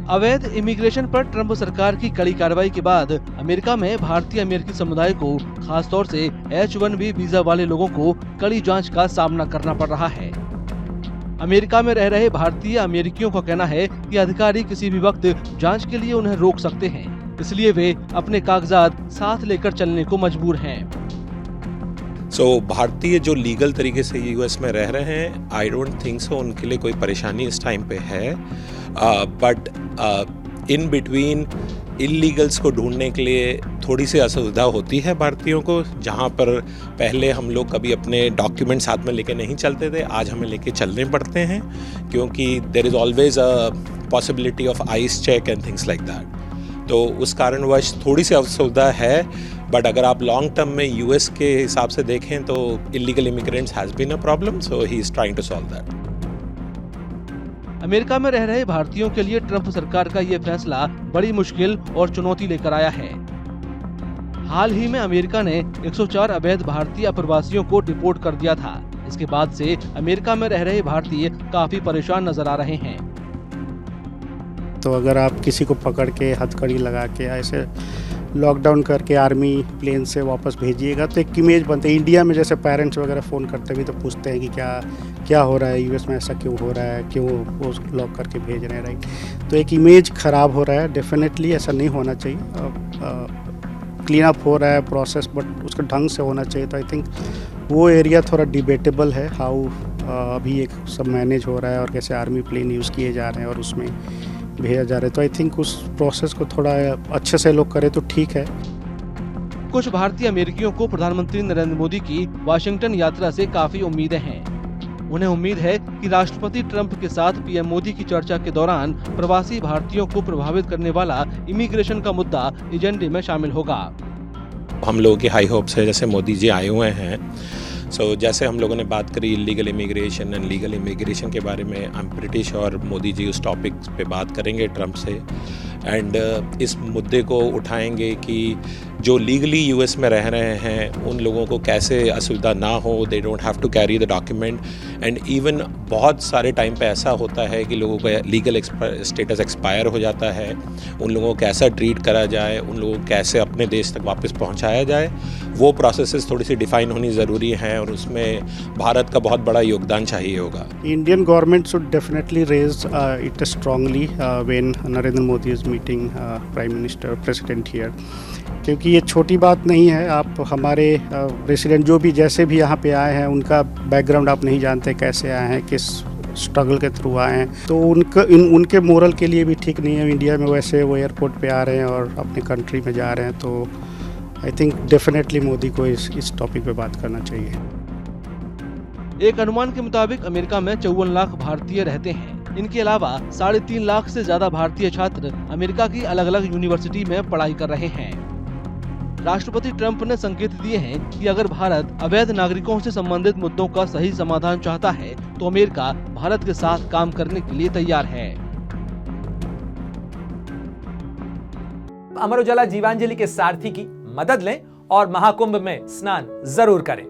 अवैध इमिग्रेशन पर ट्रंप सरकार की कड़ी कार्रवाई के बाद अमेरिका में भारतीय अमेरिकी समुदाय को खासतौर से H-1B वीजा वाले लोगों को कड़ी जांच का सामना करना पड़ रहा है। अमेरिका में रह रहे भारतीय अमेरिकियों का कहना है कि अधिकारी किसी भी वक्त जांच के लिए उन्हें रोक सकते हैं, इसलिए वे अपने कागजात साथ लेकर चलने को मजबूर हैं। भारतीय जो लीगल तरीके से यूएस में रह रहे हैं, आई डोंट थिंक सो उनके लिए कोई परेशानी इस टाइम पे है, बट इन बिटवीन इलीगल्स को ढूंढने के लिए थोड़ी सी असुविधा होती है भारतीयों को। जहाँ पर पहले हम लोग कभी अपने डॉक्यूमेंट साथ में लेके नहीं चलते थे, आज हमें लेके चलने पड़ते हैं, क्योंकि there is always a possibility of ice check and things like that. तो उस कारणवश थोड़ी सी असुविधा है, बट अगर आप लॉन्ग टर्म में यूएस के हिसाब से देखें तो illegal immigrants has been a problem, so he is trying to solve that. America में रह रहे भारतीयों के लिए ट्रंप सरकार का ये फैसला बड़ी मुश्किल और चुनौती लेकर आया है। हाल ही में अमेरिका ने 104 अवैध भारतीय अप्रवासियों को डिपोर्ट कर दिया था। इसके बाद से अमेरिका में रह रहे भारतीय काफी परेशान नजर आ रहे हैं। तो अगर आप किसी को पकड़ के हथकड़ी लगा के ऐसे लॉकडाउन करके आर्मी प्लेन से वापस भेजिएगा तो एक इमेज बनता है। इंडिया में जैसे पेरेंट्स वगैरह फ़ोन करते भी तो पूछते हैं कि क्या हो रहा है, यूएस में ऐसा क्यों हो रहा है, क्यों वो लॉक करके भेज रहे हैं, राइट। तो एक इमेज ख़राब हो रहा है, डेफिनेटली ऐसा नहीं होना चाहिए। क्लीन अप हो रहा है प्रोसेस, बट उसका ढंग से होना चाहिए। तो आई थिंक वो एरिया थोड़ा डिबेटेबल है, हाउ अभी एक सब मैनेज हो रहा है और कैसे आर्मी प्लेन यूज़ किए जा रहे हैं और उसमें भेजा जा रहा है। तो आई थिंक उस प्रोसेस को थोड़ा अच्छे से लोग करें तो ठीक है। कुछ भारतीय अमेरिकियों को प्रधानमंत्री नरेंद्र मोदी की वाशिंगटन यात्रा से काफी उम्मीदें हैं। उन्हें उम्मीद है कि राष्ट्रपति ट्रंप के साथ पीएम मोदी की चर्चा के दौरान प्रवासी भारतीयों को प्रभावित करने वाला इमिग्रेशन का मुद्दा एजेंडे में शामिल होगा। हम लोगों की हाई होप्स है, जैसे मोदी जी आए हुए हैं, जैसे हम लोगों ने बात करी illegal immigration and legal immigration के बारे में, I am pretty sure Modi ji उस टॉपिक पे बात करेंगे ट्रंप से, एंड इस मुद्दे को उठाएंगे कि जो लीगली यूएस में रह रहे हैं उन लोगों को कैसे असुविधा ना हो, they don't have to carry the document. And even बहुत सारे टाइम पे ऐसा होता है कि लोगों का लीगल स्टेटस एक्सपायर हो जाता है, उन लोगों को कैसा ट्रीट करा जाए, उन लोगों को कैसे अपने देश तक वापस पहुंचाया जाए, वो प्रोसेसेस थोड़ी सी डिफाइन होनी ज़रूरी है और उसमें भारत का बहुत बड़ा योगदान चाहिए होगा। Indian government should definitely raise it strongly when Narendra Modi is meeting prime minister president here, क्योंकि ये छोटी बात नहीं है। आप हमारे प्रेसिडेंट जो भी जैसे भी यहाँ पे आए हैं उनका बैकग्राउंड आप नहीं जानते, कैसे आए हैं, किस स्ट्रगल के थ्रू आए हैं, तो उनके मोरल के लिए भी ठीक नहीं है। इंडिया में वैसे वो एयरपोर्ट पे आ रहे हैं और अपने कंट्री में जा रहे हैं, तो आई थिंक डेफिनेटली मोदी को इस टॉपिक पे बात करना चाहिए। एक अनुमान के मुताबिक अमेरिका में 54 लाख भारतीय रहते हैं। इनके अलावा 3.5 लाख से ज्यादा भारतीय छात्र अमेरिका की अलग अलग यूनिवर्सिटी में पढ़ाई कर रहे हैं। राष्ट्रपति ट्रंप ने संकेत दिए हैं कि अगर भारत अवैध नागरिकों से संबंधित मुद्दों का सही समाधान चाहता है तो अमेरिका भारत के साथ काम करने के लिए तैयार है। अमर उजाला जीवांजलि के सारथी की मदद लें और महाकुंभ में स्नान जरूर करें।